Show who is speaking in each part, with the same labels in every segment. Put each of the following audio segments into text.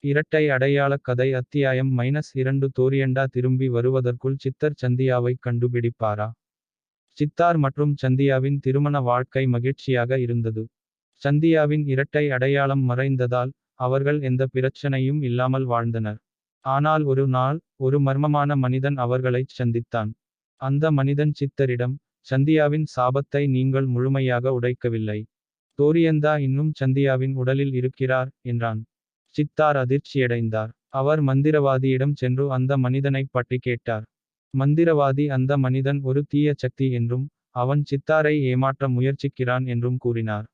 Speaker 1: இரட்டை அடையாளக் கதை அத்தியாயம் -2 தோரியண்டா திரும்பி வருவதற்குள் சித்தர் சந்தியாவைக் கண்டுபிடிப்பாரா? சித்தார் மற்றும் சந்தியாவின் திருமண வாழ்க்கை மகிழ்ச்சியாக இருந்தது. சந்தியாவின் இரட்டை அடையாளம் மறைந்ததால் அவர்கள் எந்த பிரச்சனையும் இல்லாமல் வாழ்ந்தனர். ஆனால் ஒரு நாள் ஒரு மர்மமான மனிதன் அவர்களைச் சந்தித்தான். அந்த மனிதன் சித்தரிடம், சந்தியாவின் சாபத்தை நீங்கள் முழுமையாக உடைக்கவில்லை. தோரியந்தா இன்னும் சந்தியாவின் உடலில் இருக்கிறார் என்றான். சித்தார் அதிர்ச்சியடைந்தார். அவர் மந்திரவாதியிடம் சென்று அந்த மனிதனைப் பற்றி கேட்டார். மந்திரவாதி அந்த மனிதன் ஒரு தீய சக்தி என்றும் அவன் சித்தாரை ஏமாற்ற முயற்சிக்கிறான் என்றும் கூறினார்.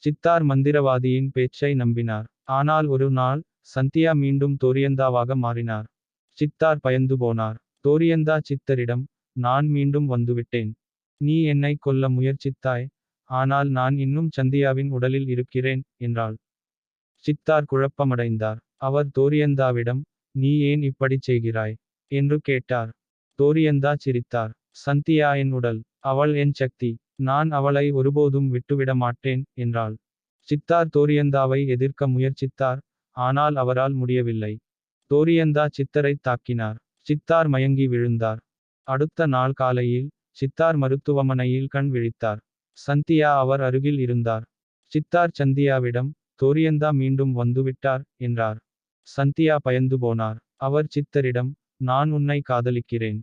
Speaker 1: சித்தார் மந்திரவாதியின் பேச்சை நம்பினார். ஆனால் ஒரு நாள் சந்தியா மீண்டும் தோரியந்தாவாக மாறினார். சித்தார் பயந்து போனார். தோரியந்தா சித்தரிடம், நான் மீண்டும் வந்துவிட்டேன். நீ என்னை கொல்ல முயற்சித்தாய். ஆனால் நான் இன்னும் சந்தியாவின் உடலில் இருக்கிறேன் என்றாள். சித்தார் குழப்பமடைந்தார். அவர் தோரியந்தாவிடம், நீ ஏன் இப்படிச் செய்கிறாய் என்று கேட்டார். தோரியந்தா சிரித்தார். சந்தியா என் உடல், அவள் என் சக்தி. நான் அவளை ஒருபோதும் விட்டுவிட மாட்டேன் என்றாள். சித்தார் தோரியந்தாவை எதிர்க்க முயற்சித்தார். ஆனால் அவரால் முடியவில்லை. தோரியந்தா சித்தரைத் தாக்கினார். சித்தார் மயங்கி விழுந்தார். அடுத்த நாள் காலையில் சித்தார் மருத்துவமனையில் கண் விழித்தார். சந்தியா அவர் அருகில் இருந்தார். சித்தார் சந்தியாவிடம், தோரியந்தா மீண்டும் வந்துவிட்டார் என்றார். சந்தியா பயந்து போனார். அவர் சித்தரிடம், நான் உன்னை காதலிக்கிறேன்.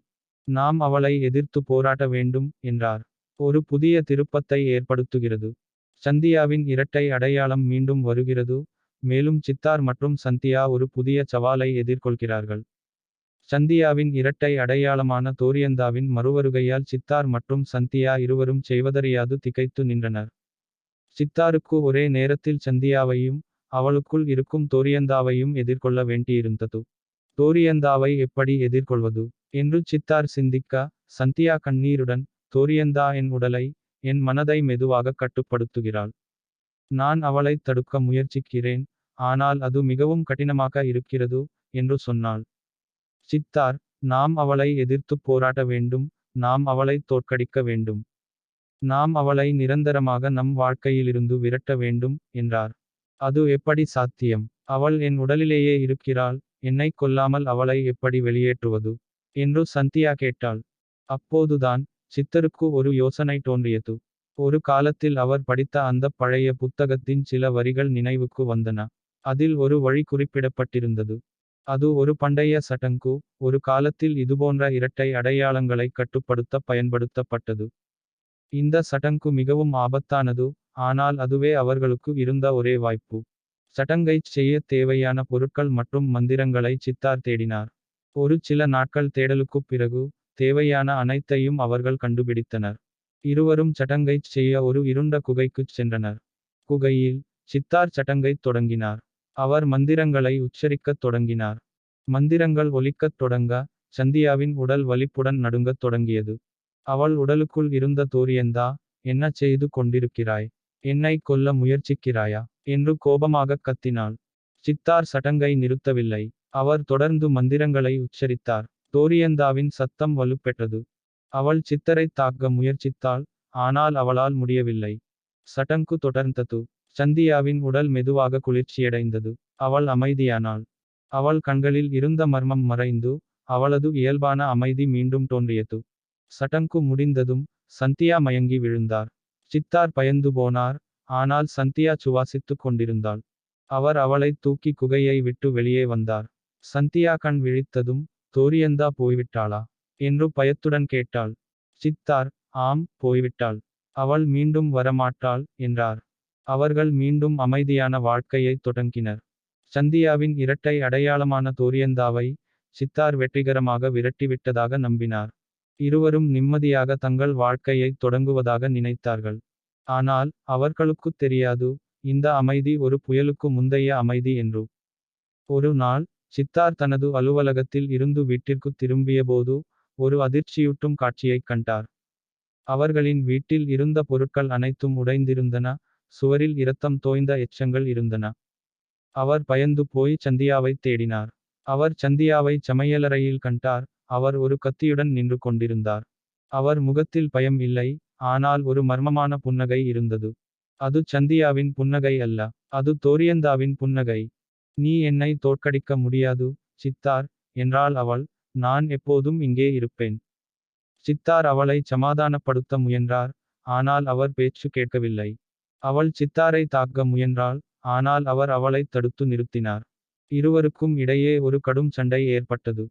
Speaker 1: நாம் அவளை எதிர்த்து போராட வேண்டும் என்றார். ஒரு புதிய திருப்பத்தை ஏற்படுத்துகிறது. சந்தியாவின் இரட்டை அடையாளம் மீண்டும் வருகிறது. மேலும் சித்தார் மற்றும் சந்தியா ஒரு புதிய சவாலை எதிர்கொள்கிறார்கள். சந்தியாவின் இரட்டை அடையாளமான தோரியந்தாவின் மறுவருகையால் சித்தார் மற்றும் சந்தியா இருவரும் செய்வதறியாது திகைத்து நின்றனர். சித்தாருக்கு ஒரே நேரத்தில் சந்தியாவையும் அவளுக்குள் இருக்கும் தோரியந்தாவையும் எதிர்கொள்ள வேண்டியிருந்தது. தோரியந்தாவை எப்படி எதிர்கொள்வது என்று சித்தார் சிந்திக்க, சந்தியா கண்ணீருடன், தோரியந்தா என் உடலை, என் மனதை மெதுவாக கட்டுப்படுத்துகிறாள். நான் அவளை தடுக்க முயற்சிக்கிறேன். ஆனால் அது மிகவும் கடினமாக இருக்கிறது என்று சொன்னாள். சித்தார், நாம் அவளை எதிர்த்து போராட வேண்டும். நாம் அவளை தோற்கடிக்க வேண்டும். நாம் அவளை நிரந்தரமாக நம் வாழ்க்கையிலிருந்து விரட்ட வேண்டும் என்றார். அது எப்படி சாத்தியம்? அவள் என் உடலிலேயே இருக்கிறாள். என்னை கொல்லாமல் அவளை எப்படி வெளியேற்றுவது என்று சந்தியா கேட்டாள். அப்போதுதான் சித்தருக்கு ஒரு யோசனை தோன்றியது. ஒரு காலத்தில் அவர் படித்த அந்த பழைய புத்தகத்தின் சில வரிகள் நினைவுக்கு வந்தன. அதில் ஒரு வழி குறிப்பிடப்பட்டிருந்தது. அது ஒரு பண்டைய சடங்கு. ஒரு காலத்தில் இதுபோன்ற இரட்டை அடையாளங்களை கட்டுப்படுத்த பயன்படுத்தப்பட்டது. இந்த சடங்கு மிகவும் ஆபத்தானது. ஆனால் அதுவே அவர்களுக்கு இருந்த ஒரே வாய்ப்பு. சடங்கைச் செய்ய தேவையான பொருட்கள் மற்றும் மந்திரங்களை சித்தார் தேடினார். ஒரு சில நாட்கள் தேடலுக்குப் பிறகு தேவையான அனைத்தையும் அவர்கள் கண்டுபிடித்தனர். இருவரும் சடங்கைச் செய்ய ஒரு இருண்ட குகைக்குச் சென்றனர். குகையில் சித்தார் சடங்கைத் தொடங்கினார். அவர் மந்திரங்களை உச்சரிக்கத் தொடங்கினார். மந்திரங்கள் ஒலிக்கத் தொடங்க சந்தியாவின் உடல் வலிப்புடன் நடுங்கத் தொடங்கியது. அவள் உடலுக்குள் இருந்த தோரியந்தா, என்ன செய்து கொண்டிருக்கிறாய்? என்னை கொல்ல முயற்சிக்கிறாயா என்று கோபமாகக் கத்தினாள். சித்தார் சடங்கை நிறுத்தவில்லை. அவர் தொடர்ந்து மந்திரங்களை உச்சரித்தார். தோரியந்தாவின் சத்தம் வலுப்பெற்றது. அவள் சித்தரைத் தாக்க முயற்சித்தாள். ஆனால் அவளால் முடியவில்லை. சடங்கு தொடர்ந்தது. சந்தியாவின் உடல் மெதுவாக குளிர்ச்சியடைந்தது. அவள் அமைதியானாள். அவள் கண்களில் இருந்த மர்மம் மறைந்து அவளது இயல்பான அமைதி மீண்டும் தோன்றியது. சடங்கு முடிந்ததும் சந்தியா மயங்கி விழுந்தார். சித்தார் பயந்து போனார். ஆனால் சந்தியா சுவாசித்துக் கொண்டிருந்தாள். அவர் அவளை தூக்கி குகையை விட்டு வெளியே வந்தார். சந்தியா கண் விழித்ததும், தோரியந்தா போய்விட்டாளா என்று பயத்துடன் கேட்டாள். சித்தார், ஆம், போய்விட்டாள். அவள் மீண்டும் வரமாட்டாள் என்றார். அவர்கள் மீண்டும் அமைதியான வாழ்க்கையைத் தொடங்கினர். சந்தியாவின் இரட்டை அடையாளமான தோரியந்தாவை சித்தார் வெற்றிகரமாக விரட்டிவிட்டதாக நம்பினார். இருவரும் நிம்மதியாக தங்கள் வாழ்க்கையைத் தொடங்குவதாக நினைத்தார்கள். ஆனால் அவர்களுக்குத் தெரியாது, இந்த அமைதி ஒரு புயலுக்கு முந்தைய அமைதி என்று. ஒரு நாள் சித்தார் தனது அலுவலகத்தில் இருந்து வீட்டிற்குத் திரும்பியபோது ஒரு அதிர்ச்சியூட்டும் காட்சியைக் கண்டார். அவர்களின் வீட்டில் இருந்த பொருட்கள் அனைத்தும் உடைந்திருந்தன. சுவரில் இரத்தம் தோய்ந்த எச்சங்கள் இருந்தன. அவர் பயந்து போய் சந்தியாவைத் தேடினார். அவர் சந்தியாவை சமையலறையில் கண்டார். அவர் ஒரு கத்தியுடன் நின்று கொண்டிருந்தார். அவர் முகத்தில் பயம் இல்லை. ஆனால் ஒரு மர்மமான புன்னகை இருந்தது. அது சந்தியாவின் புன்னகை அல்ல. அது தோரியந்தாவின் புன்னகை. நீ என்னை தோற்கடிக்க முடியாது சித்தார் என்றாள் அவள். நான் எப்போதும் இங்கே இருப்பேன். சித்தார் அவளை சமாதானப்படுத்த முயன்றார். ஆனால் அவர் பேச்சு கேட்கவில்லை. அவள் சித்தாரை தாக்க முயன்றாள். ஆனால் அவர் அவளை தடுத்து நிறுத்தினார். இருவருக்கும் இடையே ஒரு கடும் சண்டை ஏற்பட்டது.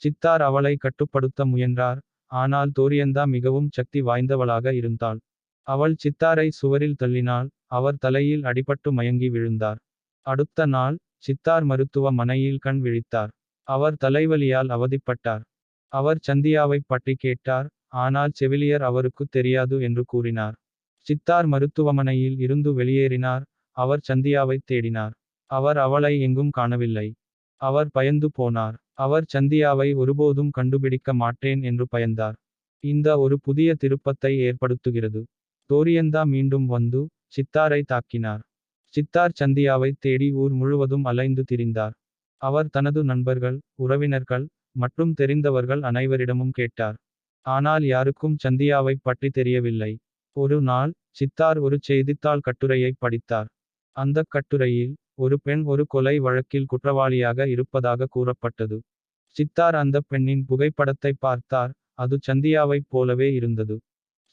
Speaker 1: சித்தார் அவளை கட்டுப்படுத்த முயன்றார். ஆனால் தோரியந்தா மிகவும் சக்தி வாய்ந்தவளாக இருந்தாள். அவள் சித்தாரை சுவரில் தள்ளினாள். அவர் தலையில் அடிபட்டு மயங்கி விழுந்தார். அடுத்த நாள் சித்தார் மருத்துவ மனையில் கண் விழித்தார். அவர் தலைவலியால் அவதிப்பட்டார். அவர் சந்தியாவைப் பற்றி கேட்டார். ஆனால் செவிலியர் அவருக்கு தெரியாது என்று கூறினார். சித்தார் மருத்துவமனையில் இருந்து வெளியேறினார். அவர் சந்தியாவைத் தேடினார். அவர் அவளை எங்கும் காணவில்லை. அவர் பயந்து போனார். அவர் சந்தியாவை ஒருபோதும் கண்டுபிடிக்க மாட்டேன் என்று பயந்தார். இந்த ஒரு புதிய திருப்பத்தை ஏற்படுத்துகிறது. தோரியந்தா மீண்டும் வந்து சித்தாரை தாக்கினார். சித்தார் சந்தியாவைத் தேடி ஊர் முழுவதும் அலைந்து திரிந்தார். அவர் தனது நண்பர்கள், உறவினர்கள் மற்றும் தெரிந்தவர்கள் அனைவரிடமும் கேட்டார். ஆனால் யாருக்கும் சந்தியாவைப் பற்றி தெரியவில்லை. ஒரு நாள் சித்தார் ஒரு செய்தித்தாள் கட்டுரையை படித்தார். அந்தக் கட்டுரையில் ஒரு பெண் ஒரு கொலை வழக்கில் குற்றவாளியாக இருப்பதாக கூறப்பட்டது. சித்தார் அந்த பெண்ணின் புகைப்படத்தை பார்த்தார். அது சந்தியாவைப் போலவே இருந்தது.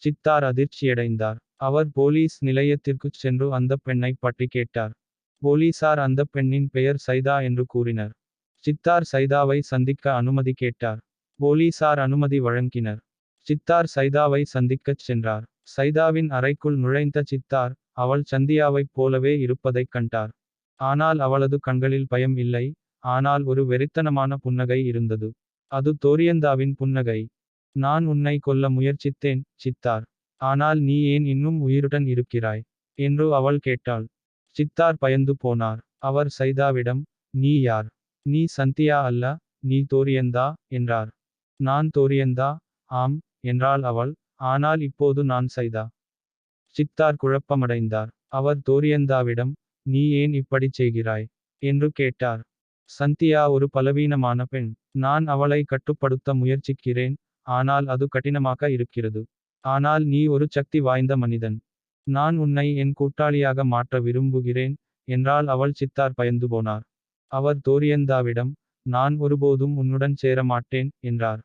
Speaker 1: சித்தார் அதிர்ச்சியடைந்தார். அவர் போலீஸ் நிலையத்திற்குச் சென்று அந்த பெண்ணை பற்றி கேட்டார். போலீசார் அந்த பெண்ணின் பெயர் சைதா என்று கூறினர். சித்தார் சைதாவை சந்திக்க அனுமதி கேட்டார். போலீசார் அனுமதி வழங்கினர். சித்தார் சைதாவை சந்திக்கச் சென்றார். சைதாவின் அறைக்குள் நுழைந்த சித்தார் அவள் சந்தியாவைப் போலவே இருப்பதைக் கண்டார். ஆனால் அவளது கண்களில் பயம் இல்லை. ஆனால் ஒரு வெறித்தனமான புன்னகை இருந்தது. அது தோரியந்தாவின் புன்னகை. நான் உன்னை கொல்ல முயற்சித்தேன் சித்தார். ஆனால் நீ ஏன் இன்னும் உயிருடன் இருக்கிறாய் என்று அவள் கேட்டாள். சித்தார் பயந்து போனார். அவர் சைதாவிடம் நீ யார்? நீ சந்தியா அல்ல, நீ தோரியந்தா என்றார். நான் தோரியந்தா, ஆம் என்றாள் அவள். ஆனால் இப்போது நான் சைதா. சித்தார் குழப்பமடைந்தார். அவர் தோரியந்தாவிடம் நீ ஏன் இப்படிச் செய்கிறாய் என்று கேட்டார். சந்தியா ஒரு பலவீனமான பெண். நான் அவளை கட்டுப்படுத்த முயற்சிக்கிறேன். ஆனால் அது கடினமாக இருக்கிறது. ஆனால் நீ ஒரு சக்தி வாய்ந்த மனிதன். நான் உன்னை என் கூட்டாளியாக மாற்ற விரும்புகிறேன் என்றால் அவள். சித்தார் பயந்து போனார். அவர் தோரியந்தாவிடம் நான் ஒருபோதும் உன்னுடன் சேர மாட்டேன் என்றார்.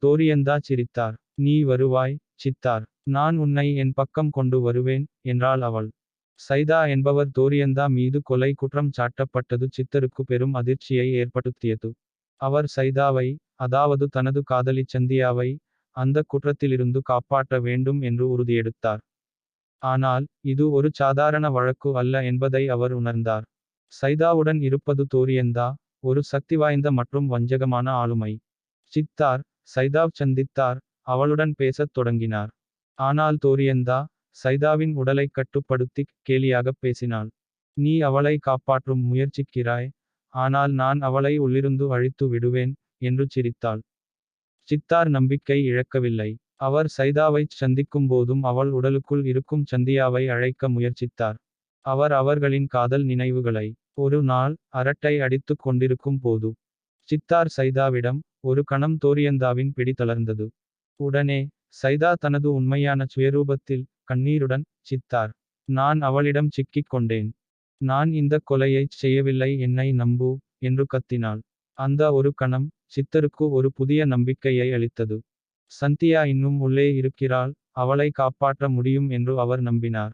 Speaker 1: தோரியந்தா சிரித்தார். நீ வருவாய் சித்தார். நான் உன்னை என் பக்கம் கொண்டு வருவேன் என்றாள் அவள். சைதா என்பவர் தோரியந்தா மீது கொலை குற்றம் சாட்டப்பட்டது சித்தருக்கு பெரும் அதிர்ச்சியை ஏற்படுத்தியது. அவர் சைதாவை, அதாவது தனது காதலி சந்தியாவை, அந்த குற்றத்திலிருந்து காப்பாற்ற வேண்டும் என்று உறுதியெடுத்தார். ஆனால் இது ஒரு சாதாரண வழக்கு அல்ல என்பதை அவர் உணர்ந்தார். சைதாவுடன் இருப்பது தோரியந்தா, ஒரு சக்திவாய்ந்த மற்றும் வஞ்சகமான ஆளுமை. சித்தார் சைதாவ் சந்தித்தார். அவளுடன் பேசத் தொடங்கினார். ஆனால் தோரியந்தா சைதாவின் உடலை கட்டுப்படுத்தி கேலியாகப் பேசினாள். நீ அவளை காப்பாற்றும் முயற்சிக்கிறாய். ஆனால் நான் அவளை உள்ளிருந்து அழித்து விடுவேன் என்று சிரித்தாள். சித்தார் நம்பிக்கை இழக்கவில்லை. அவர் சைதாவைச் சந்திக்கும்போதும் அவள் உடலுக்குள் இருக்கும் சந்தியாவை அழைக்க முயற்சித்தார். அவர் அவர்களின் காதல் நினைவுகளை ஒரு நாள் அரட்டை அடித்துக் கொண்டிருக்கும் போது சித்தார் சைதாவிடம் ஒரு கணம் தோரியந்தாவின் பிடி தளர்ந்தது. உடனே சைதா தனது உண்மையான சுயரூபத்தில் கண்ணீருடன் சித்தார், நான் அவளிடம் சிக்கிக் கொண்டேன். நான் இந்த கொலையைச் செய்யவில்லை, என்னை நம்பு என்று கத்தினாள். அந்த ஒரு கணம் சித்தருக்கு ஒரு புதிய நம்பிக்கையை அளித்தது. சந்தியா இன்னும் உள்ளே இருக்கிறாள், அவளை காப்பாற்ற முடியும் என்று அவர் நம்பினார்.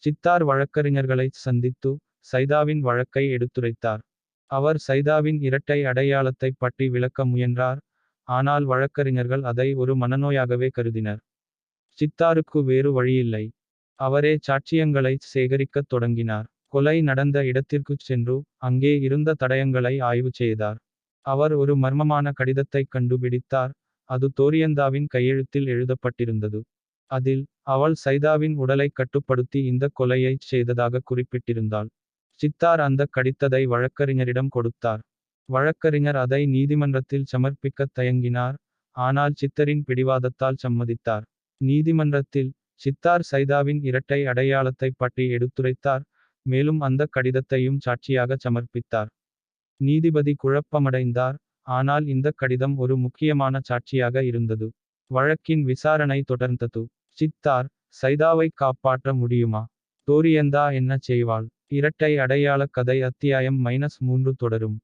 Speaker 1: சித்தார் வழக்கறிஞர்களைச் சந்தித்து சைதாவின் வழக்கை எடுத்துரைத்தார். அவர் சைதாவின் இரட்டை அடையாளத்தைப் பற்றி விளக்க முயன்றார். ஆனால் வழக்கறிஞர்கள் அதை ஒரு மனநோயாகவே கருதினர். சித்தாருக்கு வேறு வழியில்லை. அவரே சாட்சியங்களைச் சேகரிக்கத் தொடங்கினார். கொலை நடந்த இடத்திற்குச் சென்று அங்கே இருந்த தடயங்களை ஆய்வு செய்தார். அவர் ஒரு மர்மமான கடிதத்தைக் கண்டுபிடித்தார். அது தோரியந்தாவின் கையெழுத்தில் எழுதப்பட்டிருந்தது. அதில் அவள் சைதாவின் உடலைக் கட்டுப்படுத்தி இந்த கொலையைச் செய்ததாக குறிப்பிட்டிருந்தாள். சித்தார் அந்த கடிதத்தை வழக்கறிஞரிடம் கொடுத்தார். வழக்கறிஞர் அதை நீதிமன்றத்தில் சமர்ப்பிக்கத் தயங்கினார். ஆனால் சித்தரின் பிடிவாதத்தால் சம்மதித்தார். நீதிமன்றத்தில் சித்தார் சைதாவின் இரட்டை அடையாளத்தைப் பற்றி எடுத்துரைத்தார். மேலும் அந்த கடிதத்தையும் சாட்சியாக சமர்ப்பித்தார். நீதிபதி குழப்பமடைந்தார். ஆனால் இந்த கடிதம் ஒரு முக்கியமான சாட்சியாக இருந்தது. வழக்கின் விசாரணை தொடர்ந்தது. சித்தார் சைதாவை காப்பாற்ற முடியுமா? தோரியந்தா என்ன செய்வாள்? இரட்டை அடையாளக் கதை அத்தியாயம் -3 தொடரும்.